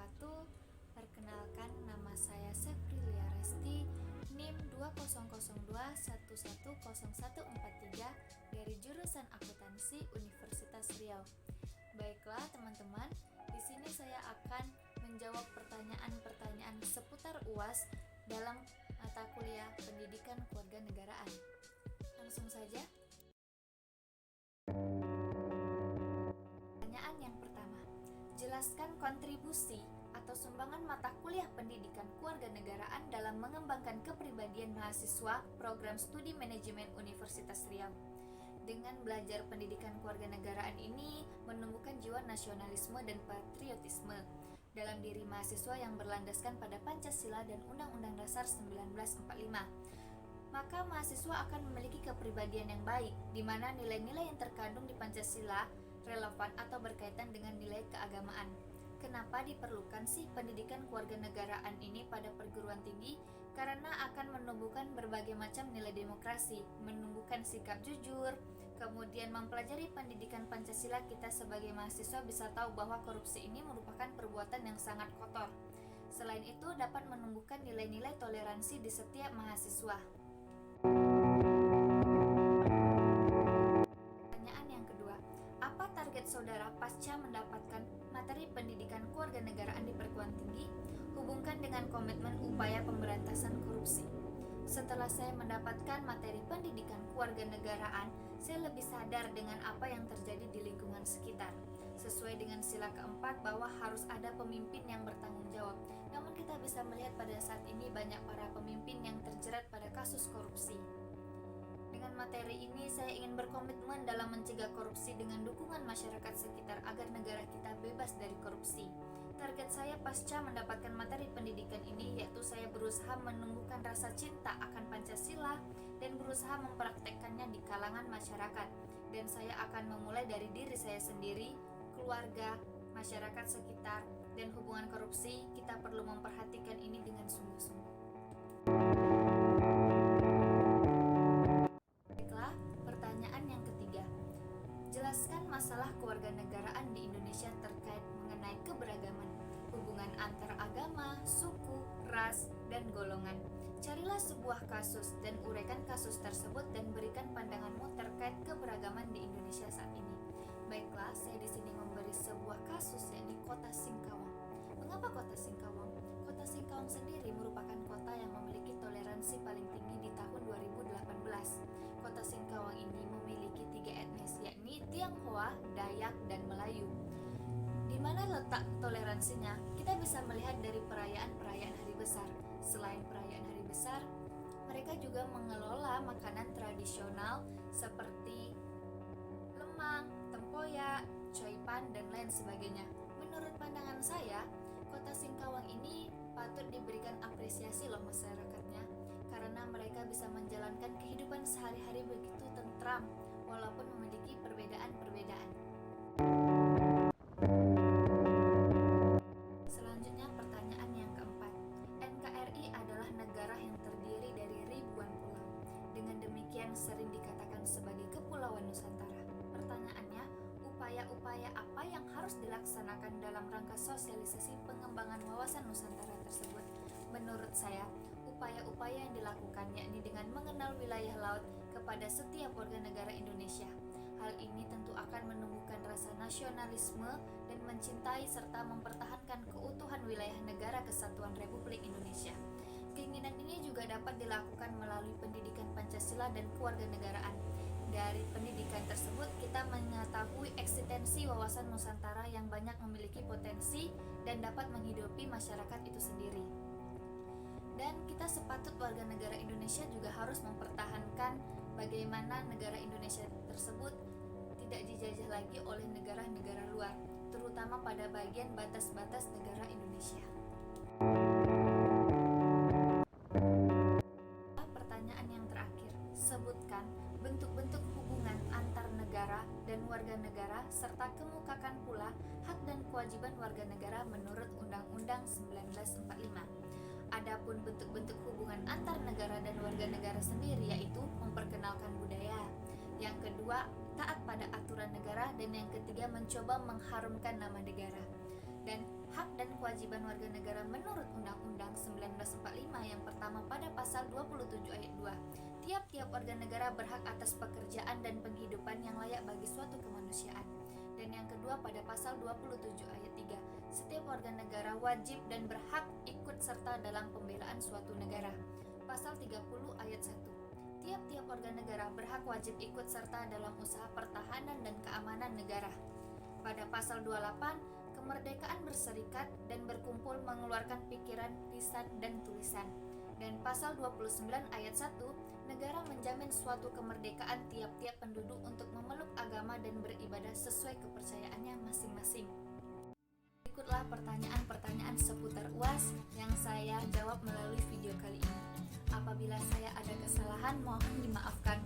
wabarakatuh. Perkenalkan, nama saya Septrilia Resti, NIM 200211010143 dari jurusan Akuntansi Universitas Riau. Baiklah teman-teman, di sini saya akan menjawab pertanyaan-pertanyaan seputar UAS dalam mata kuliah Pendidikan Kewarganegaraan. Langsung saja. Pertanyaan yang pertama, jelaskan kontribusi atau sumbangan mata kuliah Pendidikan Kewarganegaraan dalam mengembangkan kepribadian mahasiswa program studi manajemen Universitas Riau. Dengan belajar pendidikan kewarganegaraan ini menumbuhkan jiwa nasionalisme dan patriotisme dalam diri mahasiswa yang berlandaskan pada Pancasila dan Undang-Undang Dasar 1945. Maka mahasiswa akan memiliki kepribadian yang baik, di mana nilai-nilai yang terkandung di Pancasila relevan atau berkaitan dengan nilai keagamaan. Kenapa diperlukan sih pendidikan kewarganegaraan ini pada perguruan tinggi? Karena akan menumbuhkan berbagai macam nilai demokrasi, menumbuhkan sikap jujur, kemudian mempelajari pendidikan Pancasila, kita sebagai mahasiswa bisa tahu bahwa korupsi ini merupakan perbuatan yang sangat kotor. Selain itu dapat menumbuhkan nilai-nilai toleransi di setiap mahasiswa. Pertanyaan yang kedua, apa target saudara pasca mendapatkan materi pendidikan kewarganegaraan di perguruan tinggi? Hubungkan dengan komitmen upaya pemberantasan korupsi. Setelah saya mendapatkan materi pendidikan kewarganegaraan, saya lebih sadar dengan apa yang terjadi di lingkungan sekitar. Sesuai dengan sila keempat bahwa harus ada pemimpin yang bertanggung jawab. Namun kita bisa melihat pada saat ini banyak para pemimpin yang terjerat pada kasus korupsi. Dengan materi ini saya ingin berkomitmen dalam mencegah korupsi dengan dukungan masyarakat sekitar agar negara kita bebas dari korupsi. Target saya pasca mendapatkan materi pendidikan ini yaitu saya berusaha menumbuhkan rasa cinta akan Pancasila dan berusaha mempraktekkannya di kalangan masyarakat. Dan saya akan memulai dari diri saya sendiri, keluarga, masyarakat sekitar, dan hubungan korupsi. Kita perlu memperhatikan ini dengan sungguh-sungguh. Pertanyaan yang ketiga, jelaskan masalah kewarganegaraan di Indonesia terkait mengenai keberagaman, hubungan antar agama, suku, ras, dan golongan. Carilah sebuah kasus dan uraikan kasus tersebut dan berikan pandanganmu terkait keberagaman di Indonesia saat ini. Baiklah, saya di sini memberi sebuah kasus yakni Kota Singkawang. Mengapa Kota Singkawang? Kota Singkawang sendiri merupakan kota yang memiliki toleransi paling tinggi di tahun 2018. Kota Singkawang ini memiliki 3 etnis, yakni Tionghoa, Dayak, dan Melayu. Di mana letak toleransinya? Kita bisa melihat dari perayaan-perayaan hari besar. Selain perayaan hari besar, mereka juga mengelola makanan tradisional seperti lemang, tempoyak, coipan, dan lain sebagainya. Menurut pandangan saya, Kota Singkawang ini patut diberikan apresiasi loh masyarakatnya, karena mereka bisa menjalankan kehidupan sehari-hari begitu tentram walaupun memiliki perbedaan-perbedaan. Selanjutnya pertanyaan yang keempat, NKRI adalah negara yang terdiri dari ribuan pulau. Dengan demikian sering dikatakan sebagai Kepulauan Nusantara. Pertanyaannya, upaya-upaya apa yang harus dilaksanakan dalam rangka sosialisasi pengembangan wawasan Nusantara tersebut? Menurut saya, upaya-upaya yang dilakukan yakni dengan mengenal wilayah laut kepada setiap warga negara Indonesia. Hal ini tentu akan menumbuhkan rasa nasionalisme dan mencintai serta mempertahankan keutuhan wilayah negara kesatuan Republik Indonesia. Keinginan ini juga dapat dilakukan melalui pendidikan Pancasila dan kewarganegaraan. Dari pendidikan tersebut kita mengetahui eksistensi wawasan Nusantara yang banyak memiliki potensi dan dapat menghidupi masyarakat itu sendiri. Dan kita sepatut warga negara Indonesia juga harus mempertahankan bagaimana negara Indonesia tersebut tidak dijajah lagi oleh negara-negara luar, terutama pada bagian batas-batas negara Indonesia. Pertanyaan yang terakhir, sebutkan bentuk-bentuk hubungan antar negara dan warga negara serta kemukakan pula hak dan kewajiban warga negara menurut Undang-Undang 1945. Adapun bentuk-bentuk hubungan antar negara dan warga negara sendiri yaitu memperkenalkan budaya. Yang kedua, taat pada aturan negara, dan yang ketiga mencoba mengharumkan nama negara. Dan Hak dan kewajiban warga negara menurut Undang-Undang 1945 yang pertama pada pasal 27 ayat 2. Tiap-tiap warga negara berhak atas pekerjaan dan penghidupan yang layak bagi suatu kemanusiaan. Dan yang kedua pada pasal 27 ayat 3. Setiap warga negara wajib dan berhak ikut serta dalam pembelaan suatu negara. Pasal 30 ayat 1. Tiap-tiap warga negara berhak wajib ikut serta dalam usaha pertahanan dan keamanan negara. Pada pasal 28, kemerdekaan berserikat dan berkumpul mengeluarkan pikiran, lisan, dan tulisan. Dan pasal 29 ayat 1, negara menjamin suatu kemerdekaan tiap-tiap penduduk untuk memeluk agama dan beribadah sesuai kepercayaannya masing-masing. Berikutlah pertanyaan-pertanyaan seputar UAS yang saya jawab melalui video kali ini. Apabila saya ada kesalahan, mohon dimaafkan.